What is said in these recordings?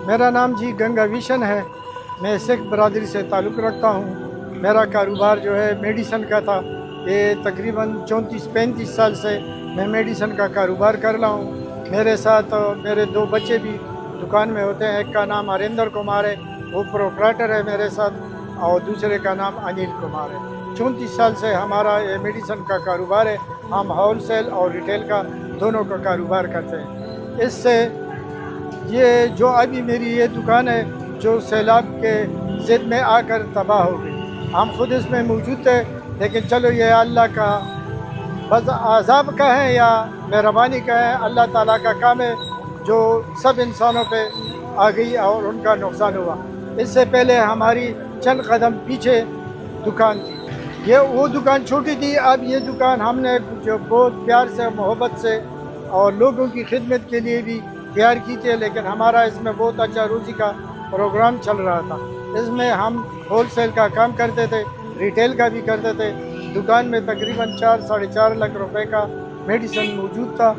میرا نام جی گنگا ویشن ہے. میں سکھ برادری سے تعلق رکھتا ہوں. میرا کاروبار جو ہے میڈیسن کا تھا. یہ تقریباً 34-35 سال سے میں میڈیسن کا کاروبار کر رہا ہوں. میرے ساتھ میرے 2 بچے بھی دکان میں ہوتے ہیں. ایک کا نام ہریندر کمار ہے، وہ پروپرائٹر ہے میرے ساتھ، اور دوسرے کا نام انل کمار ہے. 34 سال سے ہمارا یہ میڈیسن کا کاروبار ہے. ہم ہول سیل اور ریٹیل کا دونوں کا کاروبار کرتے ہیں. اس سے یہ جو ابھی میری یہ دکان ہے جو سیلاب کے زد میں آ کر تباہ ہو گئی. ہم خود اس میں موجود تھے، لیکن چلو یہ اللہ کا بس عذاب کا ہے یا مہربانی کا ہے، اللہ تعالیٰ کا کام ہے جو سب انسانوں پہ آ گئی اور ان کا نقصان ہوا. اس سے پہلے ہماری چند قدم پیچھے دکان تھی. یہ وہ دکان چھوٹی تھی. اب یہ دکان ہم نے جو بہت پیار سے، محبت سے اور لوگوں کی خدمت کے لیے بھی تیار کی تھی، لیکن ہمارا اس میں بہت اچھا روزی کا پروگرام چل رہا تھا. اس میں ہم ہول سیل کا کام کرتے تھے، ریٹیل کا بھی کرتے تھے. دکان میں تقریباً 4-4.5 لاکھ روپے کا میڈیسن موجود تھا،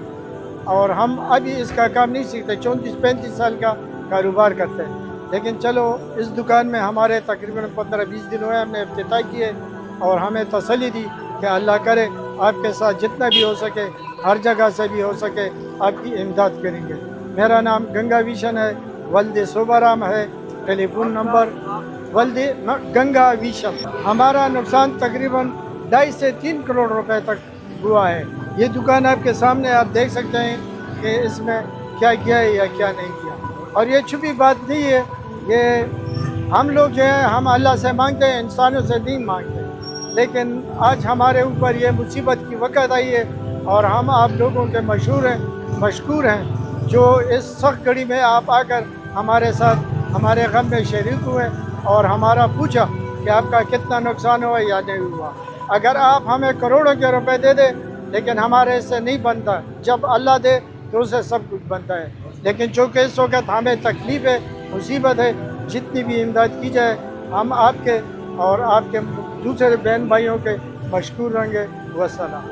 اور ہم ابھی اس کا کام نہیں سیکھتے. 34-35 سال کا کاروبار کرتے ہیں. لیکن چلو اس دکان میں ہمارے تقریباً 15-20 دن ہوئے ہم نے افتتاح کیے، اور ہمیں تسلی دی کہ اللہ کرے آپ کے ساتھ جتنا بھی ہو سکے، ہر جگہ سے بھی ہو سکے، آپ کی امداد کریں گے. میرا نام گنگا ویشن ہے، ولد سوبارام ہے. ٹیلی فون نمبر ولد گنگا ویشن. ہمارا نقصان تقریباً 2.5 سے 3 کروڑ روپے تک ہوا ہے. یہ دکان آپ کے سامنے آپ دیکھ سکتے ہیں کہ اس میں کیا کیا ہے یا کیا نہیں کیا. اور یہ چھپی بات نہیں ہے. یہ ہم لوگ جو ہیں ہم اللہ سے مانگتے ہیں، انسانوں سے نہیں مانگتے. لیکن آج ہمارے اوپر یہ مصیبت کی وقت آئی ہے، اور ہم آپ لوگوں کے مشکور ہیں جو اس سخت گھڑی میں آپ آ کر ہمارے ساتھ ہمارے غم میں شریک ہوئے اور ہمارا پوچھا کہ آپ کا کتنا نقصان ہوا یا نہیں ہوا. اگر آپ ہمیں کروڑوں کے روپے دے دیں، لیکن ہمارے سے نہیں بنتا. جب اللہ دے تو اسے سب کچھ بنتا ہے. لیکن چونکہ اس وقت ہمیں تکلیف ہے، مصیبت ہے، جتنی بھی امداد کی جائے ہم آپ کے اور آپ کے دوسرے بہن بھائیوں کے مشکور رہیں گے. والسلام.